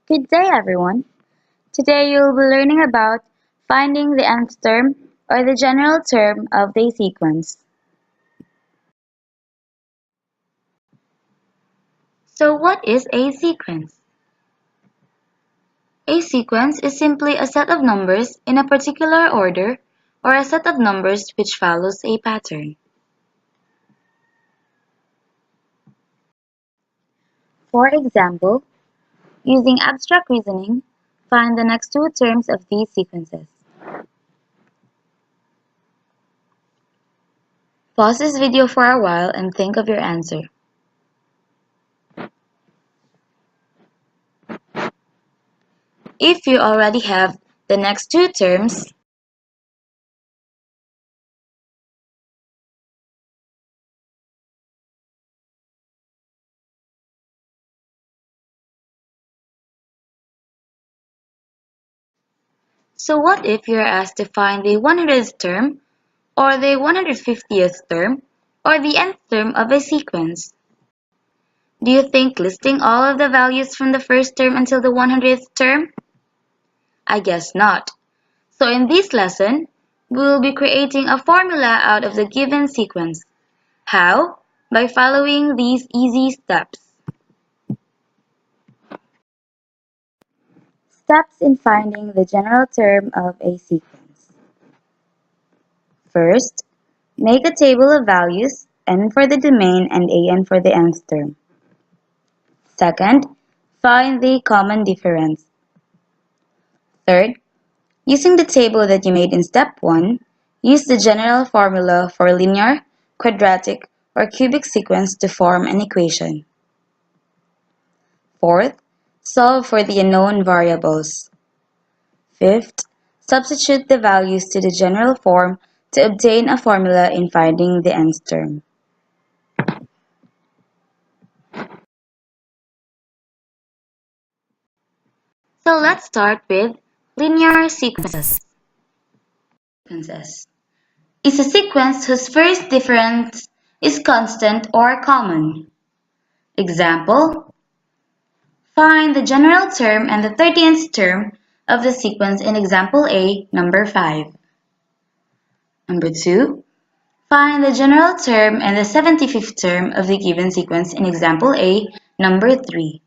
Good day, everyone. Today you'll be learning about finding the nth term or the general term of the sequence. So what is a sequence? A sequence is simply a set of numbers in a particular order or a set of numbers which follows a pattern. For example, using abstract reasoning, find the next two terms of these sequences. Pause this video for a while and think of your answer. If you already have the next two terms, so what if you're asked to find the 100th term, or the 150th term, or the nth term of a sequence? Do you think listing all of the values from the first term until the 100th term? I guess not. So in this lesson, we will be creating a formula out of the given sequence. How? By following these easy steps. Steps in finding the general term of a sequence. First, make a table of values, n for the domain and an for the nth term. Second, find the common difference. Third, using the table that you made in step 1, use the general formula for linear, quadratic, or cubic sequence to form an equation. Fourth, solve for the unknown variables. Fifth, substitute the values to the general form to obtain a formula in finding the nth term. So let's start with linear sequences. Is a sequence whose first difference is constant or common. Example, find the general term and the 30th term of the sequence in example A, number 5. Number 2, find the general term and the 75th term of the given sequence in example A, number 3.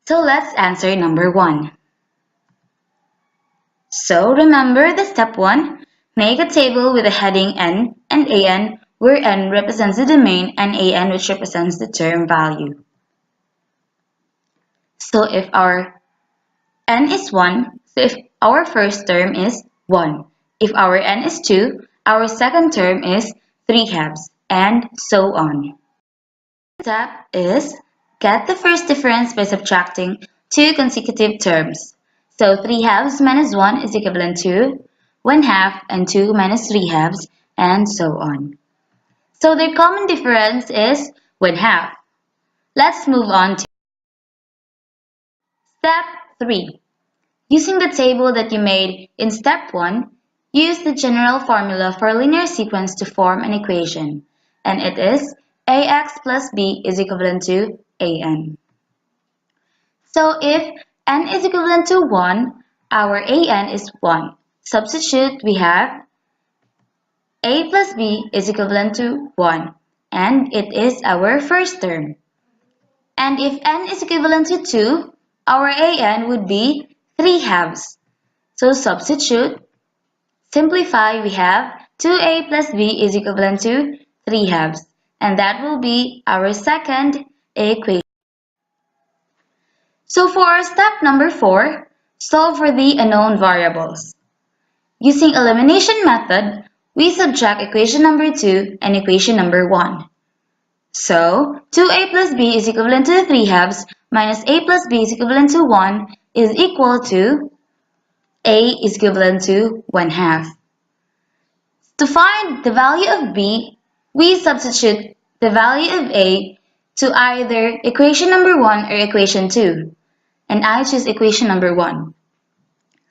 So let's answer number 1. So remember the step 1, make a table with a heading n and an, where n represents the domain and an which represents the term value. So if our n is 1, so if our first term is 1. If our n is 2, our second term is 3/2, and so on. Step is get the first difference by subtracting two consecutive terms. So 3/2 minus 1 is equivalent to 1/2 and 2 minus 3/2 and so on. So their common difference is 1/2. Let's move on to step 3. Using the table that you made in step 1, use the general formula for a linear sequence to form an equation, and it is ax plus b is equivalent to an. So if n is equivalent to 1, our an is 1. Substitute, we have a plus b is equivalent to 1, and it is our first term. And if n is equivalent to 2, our an would be 3/2. So substitute, simplify, we have 2a plus b is equivalent to 3/2, and that will be our second equation. So for our step number 4, solve for the unknown variables. Using elimination method, we subtract equation number 2 and equation number 1. So 2a plus b is equivalent to 3/2 minus a plus b is equivalent to 1 is equal to a is equivalent to 1/2. To find the value of b, we substitute the value of a to either equation number 1 or equation 2. And I choose equation number 1.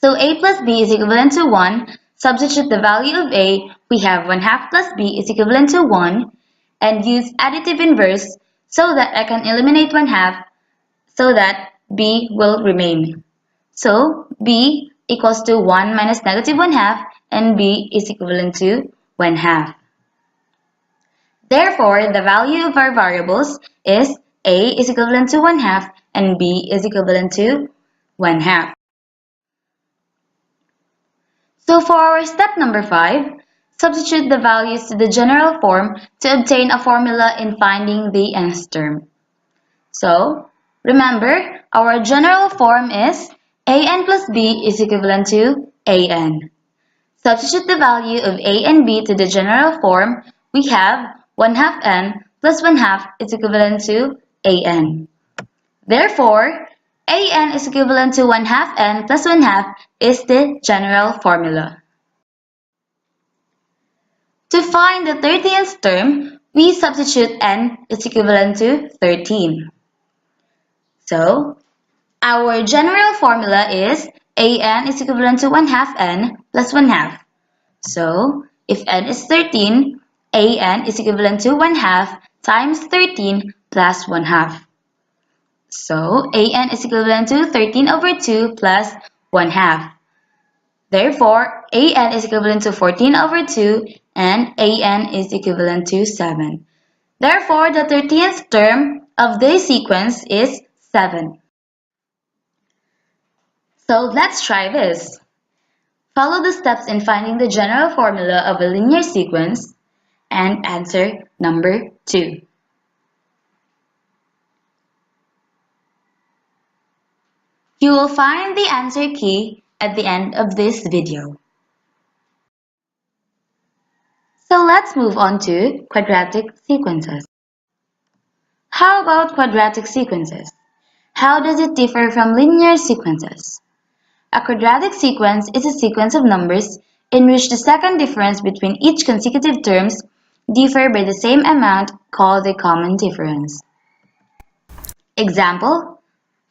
So a plus b is equivalent to 1. Substitute the value of a. We have 1/2 plus b is equivalent to 1. and use additive inverse so that I can eliminate 1/2 so that b will remain. So b equals to 1 minus negative 1/2 and b is equivalent to 1/2. Therefore, the value of our variables is a is equivalent to 1/2 and b is equivalent to 1/2. So for our step number 5, substitute the values to the general form to obtain a formula in finding the nth term. So, remember, our general form is an plus b is equivalent to an. Substitute the value of a and b to the general form. We have 1/2 n plus 1/2 is equivalent to an. Therefore, an is equivalent to 1/2 n plus 1/2 is the general formula. To find the 13th term, we substitute n is equivalent to 13. So, our general formula is an is equivalent to 1/2 n plus 1/2. So, if n is 13, an is equivalent to 1/2 times 13 plus 1/2. So, an is equivalent to 13 over 2 plus 1/2. Therefore, an is equivalent to 14 over 2 and an is equivalent to 7. Therefore, the 13th term of this sequence is 7. So let's try this. Follow the steps in finding the general formula of a linear sequence and answer number 2. You will find the answer key at the end of this video. So let's move on to quadratic sequences. How about quadratic sequences? How does it differ from linear sequences? A quadratic sequence is a sequence of numbers in which the second difference between each consecutive terms differ by the same amount called the common difference. Example: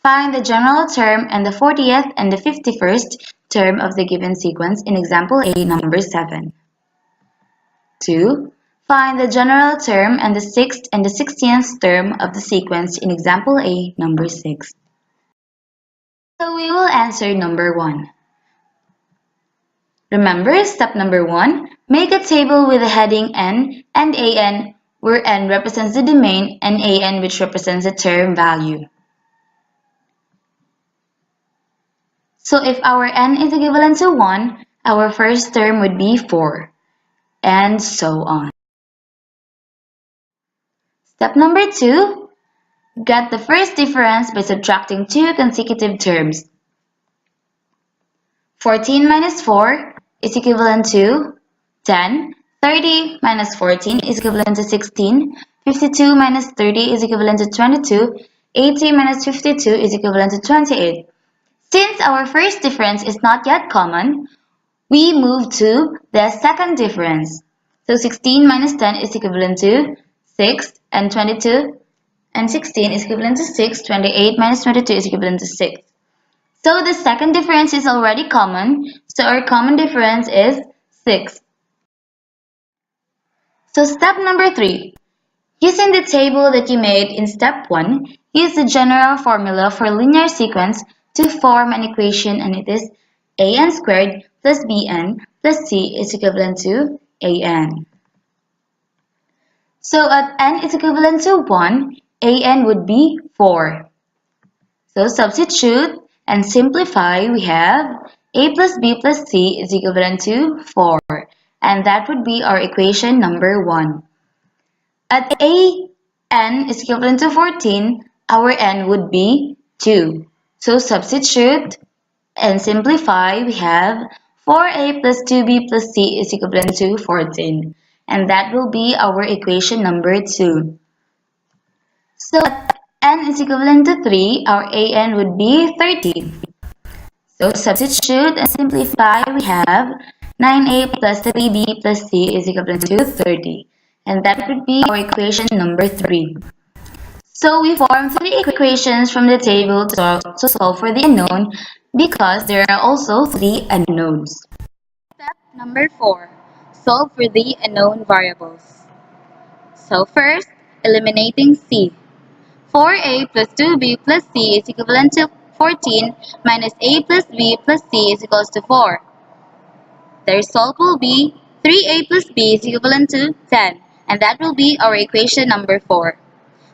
find the general term and the 40th and the 51st term of the given sequence in example A, number 7. 2. Find the general term and the 6th and the 16th term of the sequence in example A, number 6. So we will answer number 1. Remember, step number 1, make a table with the heading n and an, where n represents the domain and an which represents the term value. So if our n is equivalent to 1, our first term would be 4, and so on. Step number 2, get the first difference by subtracting two consecutive terms. 14 minus 4 is equivalent to 10. 30 minus 14 is equivalent to 16. 52 minus 30 is equivalent to 22. 80 minus 52 is equivalent to 28. Since our first difference is not yet common, we move to the second difference. So 16 minus 10 is equivalent to 6, and 22 and 16 is equivalent to 6. 28 minus 22 is equivalent to 6. So the second difference is already common, so our common difference is 6. So step number 3. Using the table that you made in step 1, use the general formula for linear sequence to form an equation, and it is an squared plus bn plus c is equivalent to an. So at n is equivalent to 1, an would be 4. So substitute and simplify, we have a plus b plus c is equivalent to 4. And that would be our equation number 1. At an is equivalent to 14, our n would be 2. So substitute and simplify, we have 4a plus 2b plus c is equivalent to 14. And that will be our equation number 2. So at n is equivalent to 3, our an would be 30. So substitute and simplify, we have 9a plus 3b plus c is equivalent to 30. And that would be our equation number 3. So we form 3 equations from the table to solve for the unknown because there are also 3 unknowns. Step number 4. Solve for the unknown variables. So first, eliminating C. 4a plus 2b plus c is equivalent to 14 minus a plus b plus c is equals to 4. The result will be 3a plus b is equivalent to 10, and that will be our equation number 4.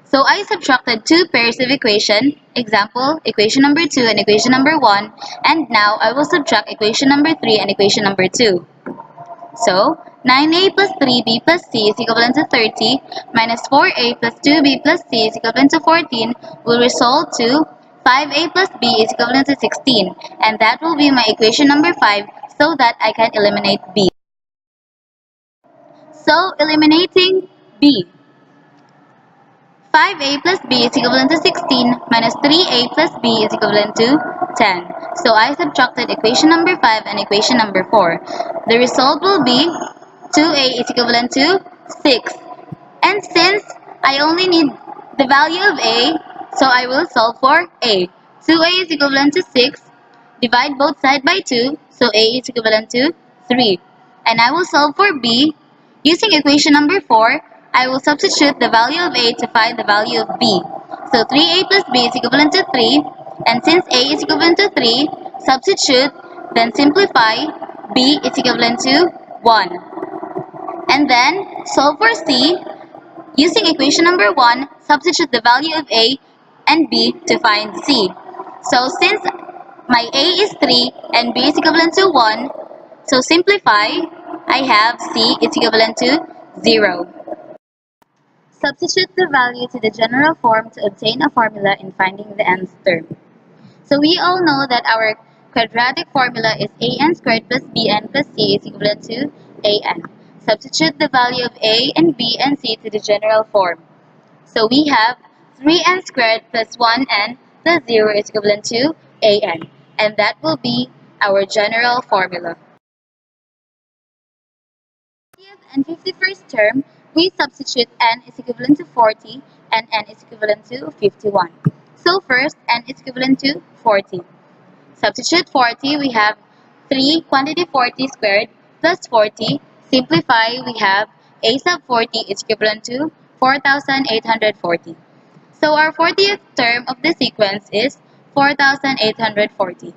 So I subtracted two pairs of equation, example, equation number 2 and equation number 1, and now I will subtract equation number 3 and equation number 2. So, 9a plus 3b plus c is equivalent to 30 minus 4a plus 2b plus c is equivalent to 14 will result to 5a plus b is equivalent to 16, and that will be my equation number 5 so that I can eliminate b. So, eliminating b. 5a plus b is equivalent to 16 minus 3a plus b is equivalent to 10. So I subtracted equation number 5 and equation number 4. The result will be 2a is equivalent to 6. And since I only need the value of a, so I will solve for a. 2a is equivalent to 6. Divide both sides by 2, so a is equivalent to 3. And I will solve for b. Using equation number 4, I will substitute the value of a to find the value of b. So 3a plus b is equivalent to 3. And since a is equivalent to 3, substitute, then simplify, b is equivalent to 1. And then solve for c. Using equation number 1, substitute the value of a and b to find c. So since my a is 3 and b is equivalent to 1, so simplify, I have c is equivalent to 0. Substitute the value to the general form to obtain a formula in finding the nth term. So we all know that our quadratic formula is an squared plus bn plus c is equivalent to an. Substitute the value of a and b and c to the general form. So we have 3n squared plus 1n plus 0 is equivalent to an. And that will be our general formula. And 51st term, we substitute n is equivalent to 40 and n is equivalent to 51. So first, n is equivalent to 40. Substitute 40, we have 3 quantity 40 squared plus 40. Simplify, we have a sub 40 is equivalent to 4,840. So our 40th term of the sequence is 4,840.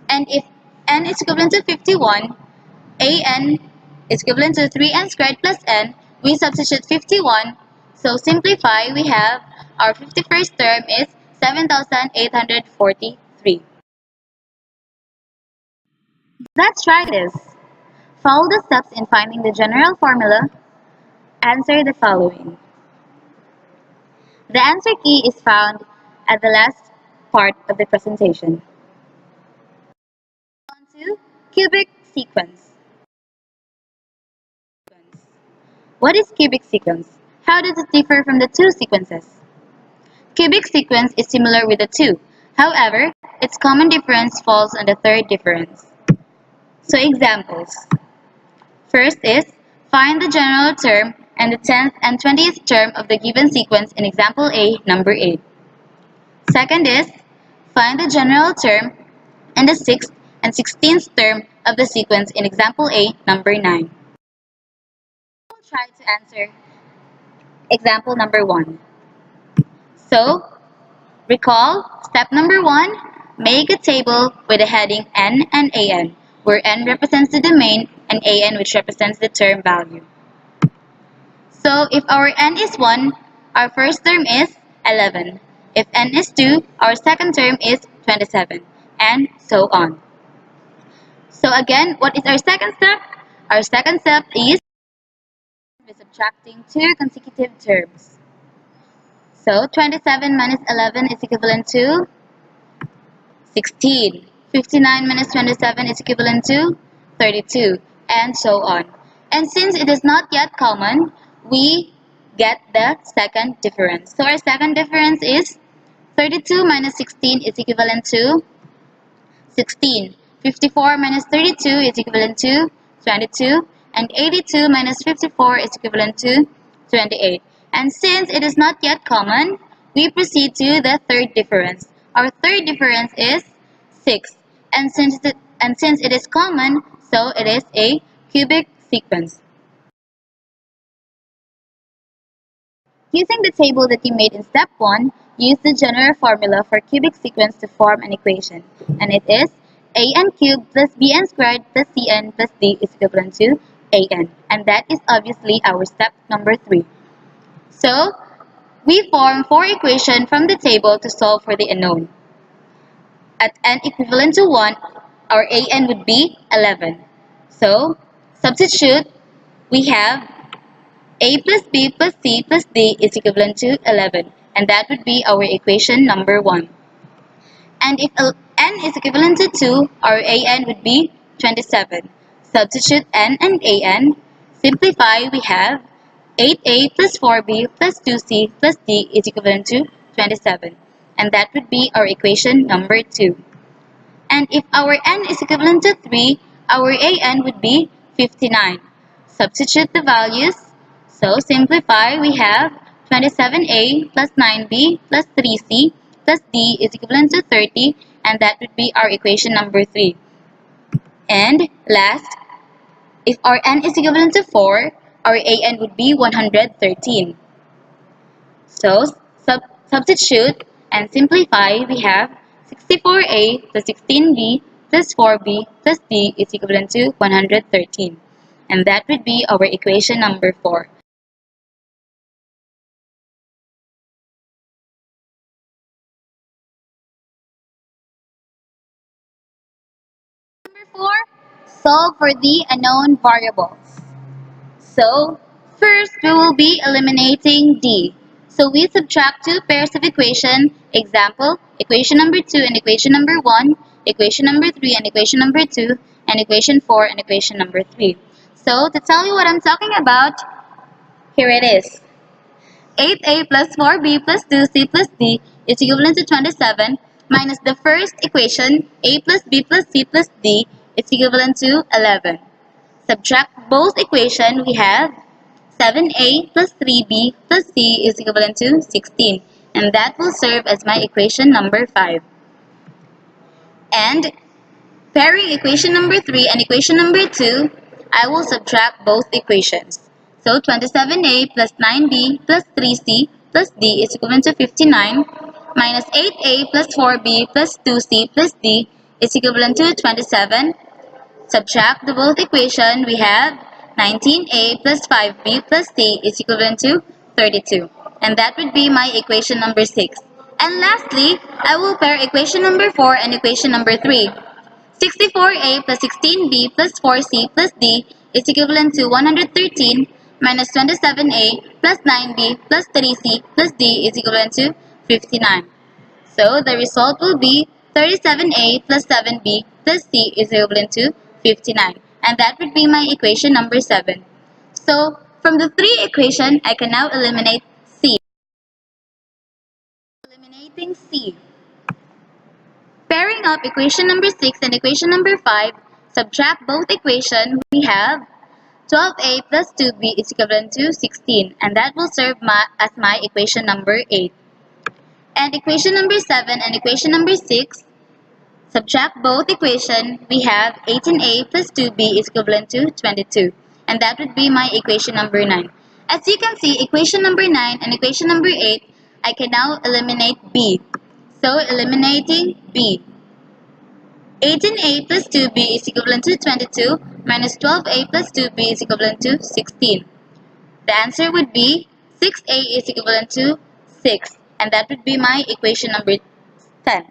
And if n is equivalent to 51, an is equivalent to 3n squared plus n, we substitute 51. So simplify, we have our 51st term is 7,843. Let's try this. Follow the steps in finding the general formula. Answer the following. The answer key is found at the last part of the presentation. On to cubic sequence. What is cubic sequence? How does it differ from the two sequences? Cubic sequence is similar with the two. However, its common difference falls on the third difference. So examples. First is, find the general term and the 10th and 20th term of the given sequence in example A, number 8. Second is, find the general term and the 6th and 16th term of the sequence in example A, number 9. We'll try to answer example number 1. So, recall, step number 1, make a table with a heading n and an, where n represents the domain and an which represents the term value. So, if our n is 1, our first term is 11. If n is 2, our second term is 27, and so on. So again, what is our second step? Our second step is subtracting two consecutive terms. So 27 minus 11 is equivalent to 16. 59 minus 27 is equivalent to 32, and so on. And since it is not yet common, we get the second difference. So our second difference is 32 minus 16 is equivalent to 16. 54 minus 32 is equivalent to 22. And 82 minus 54 is equivalent to 28. And since it is not yet common, we proceed to the third difference. Our third difference is 6. And since it is common, so it is a cubic sequence. Using the table that you made in step 1, use the general formula for cubic sequence to form an equation. And it is an cubed plus bn squared plus cn plus d is equivalent to an. And that is obviously our step number 3. So, we form 4 equations from the table to solve for the unknown. At n equivalent to 1, our an would be 11. So, substitute, we have a plus b plus c plus d is equivalent to 11. And that would be our equation number 1. And if n is equivalent to 2, our an would be 27. Substitute n and an. Simplify, we have 8a plus 4b plus 2c plus d is equivalent to 27. And that would be our equation number 2. And if our n is equivalent to 3, our an would be 59. Substitute the values. So simplify, we have 27a plus 9b plus 3c plus d is equivalent to 30, and that would be our equation number 3. And last, if our n is equivalent to 4, our an would be 113. So substitute and simplify, we have 64a plus 16b plus 4b plus d is equivalent to 113. And that would be our equation number 4. Number 4, solve for the unknown variables. So, first we will be eliminating d. So we subtract two pairs of equation, example, equation number 2 and equation number 1, equation number 3 and equation number 2, and equation 4 and equation number 3. So, to tell you what I'm talking about, here it is. 8a plus 4b plus 2c plus d is equivalent to 27 minus the first equation, a plus b plus c plus d is equivalent to 11. Subtract both equations, we have 7a plus 3b plus c is equivalent to 16. And that will serve as my equation number 5. And pairing equation number 3 and equation number 2, I will subtract both equations. So 27a plus 9b plus 3c plus d is equivalent to 59 minus 8a plus 4b plus 2c plus d is equivalent to 27. Subtract the both equation, we have 19a plus 5b plus c is equivalent to 32. And that would be my equation number 6. And lastly, I will pair equation number 4 and equation number 3. 64a plus 16b plus 4c plus d is equivalent to 113 minus 27a plus 9b plus 3c plus d is equivalent to 59. So the result will be 37a plus 7b plus c is equivalent to 59. And that would be my equation number 7. So from the 3 equations, I can now eliminate c. Eliminating c. Pairing up equation number 6 and equation number 5, subtract both equations, we have 12a plus 2b is equivalent to 16, and that will serve as my equation number 8. And equation number 7 and equation number 6, subtract both equations, we have 18a plus 2b is equivalent to 22, and that would be my equation number 9. As you can see, equation number 9 and equation number 8, I can now eliminate b. So eliminating b. 18a plus 2b is equivalent to 22 minus 12a plus 2b is equivalent to 16. The answer would be 6a is equivalent to 6, and that would be my equation number 10.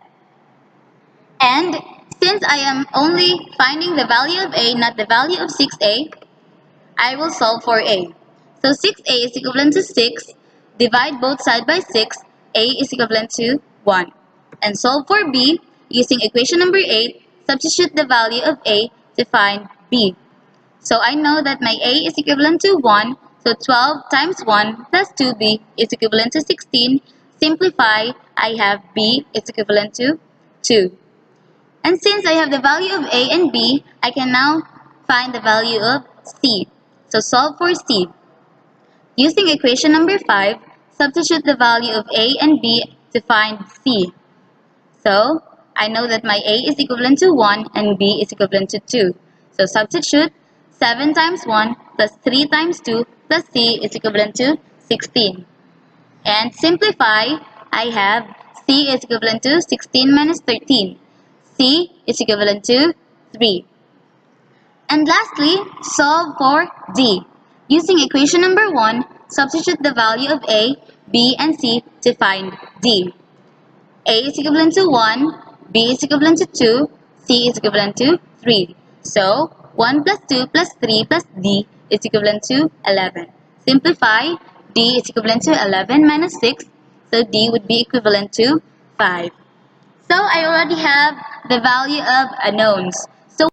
And since I am only finding the value of a, not the value of 6a, I will solve for a. So 6a is equivalent to 6, divide both sides by 6, a is equivalent to 1. And solve for b, using equation number 8, substitute the value of a to find b. So I know that my a is equivalent to 1, so 12 times 1 plus 2b is equivalent to 16. Simplify, I have b is equivalent to 2. And since I have the value of a and b, I can now find the value of c. So solve for c. Using equation number 5, substitute the value of a and b to find c. So I know that my a is equivalent to 1 and b is equivalent to 2. So substitute 7 times 1 plus 3 times 2 plus c is equivalent to 16. And simplify, I have C is equivalent to 16 minus 13. C is equivalent to 3. And lastly, solve for D. Using equation number 1, substitute the value of A, B, and C to find D. A is equivalent to 1, B is equivalent to 2, C is equivalent to 3. So, 1 plus 2 plus 3 plus D is equivalent to 11. Simplify, D is equivalent to 11 minus 6, so D would be equivalent to 5. So, I already have the value of unknowns. So,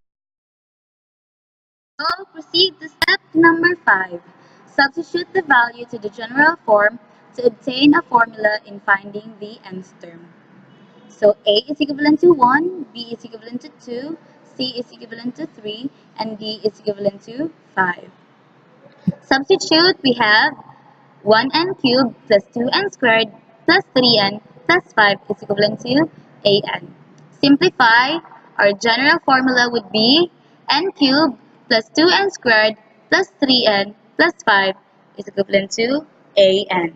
we'll proceed to step number 5. Substitute the value to the general form to obtain a formula in finding the nth term. So A is equivalent to 1, B is equivalent to 2, C is equivalent to 3, and D is equivalent to 5. Substitute, we have 1n cubed plus 2n squared plus 3n plus 5 is equivalent to an. Simplify, our general formula would be n cubed plus 2n squared plus 3n plus 5 is equivalent to an.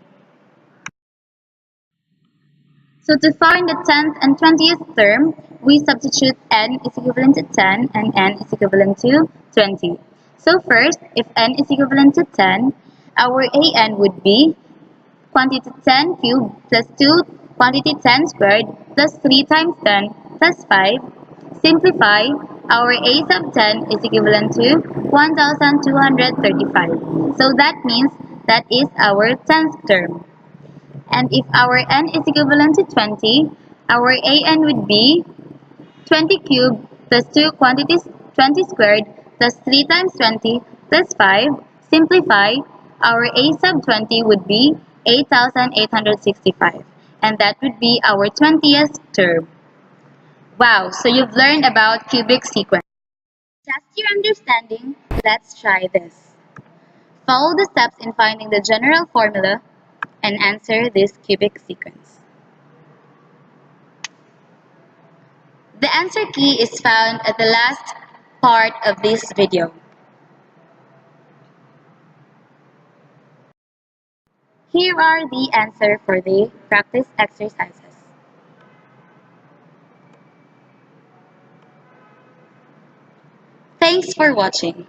So to find the 10th and 20th term, we substitute n is equivalent to 10 and n is equivalent to 20. So first, if n is equivalent to 10, our an would be quantity 10 cubed plus 2 quantity 10 squared plus 3 times 10 plus 5. Simplify, our a sub 10 is equivalent to 1235. So that means that is our 10th term. And if our n is equivalent to 20, our an would be 20 cubed plus 2 quantities 20 squared plus 3 times 20 plus 5. Simplify, our a sub 20 would be 8,865. And that would be our 20th term. Wow, so you've learned about cubic sequence. To test your understanding, let's try this. Follow the steps in finding the general formula and answer this cubic sequence. The answer key is found at the last part of this video. Here are the answers for the practice exercises. Thanks for watching.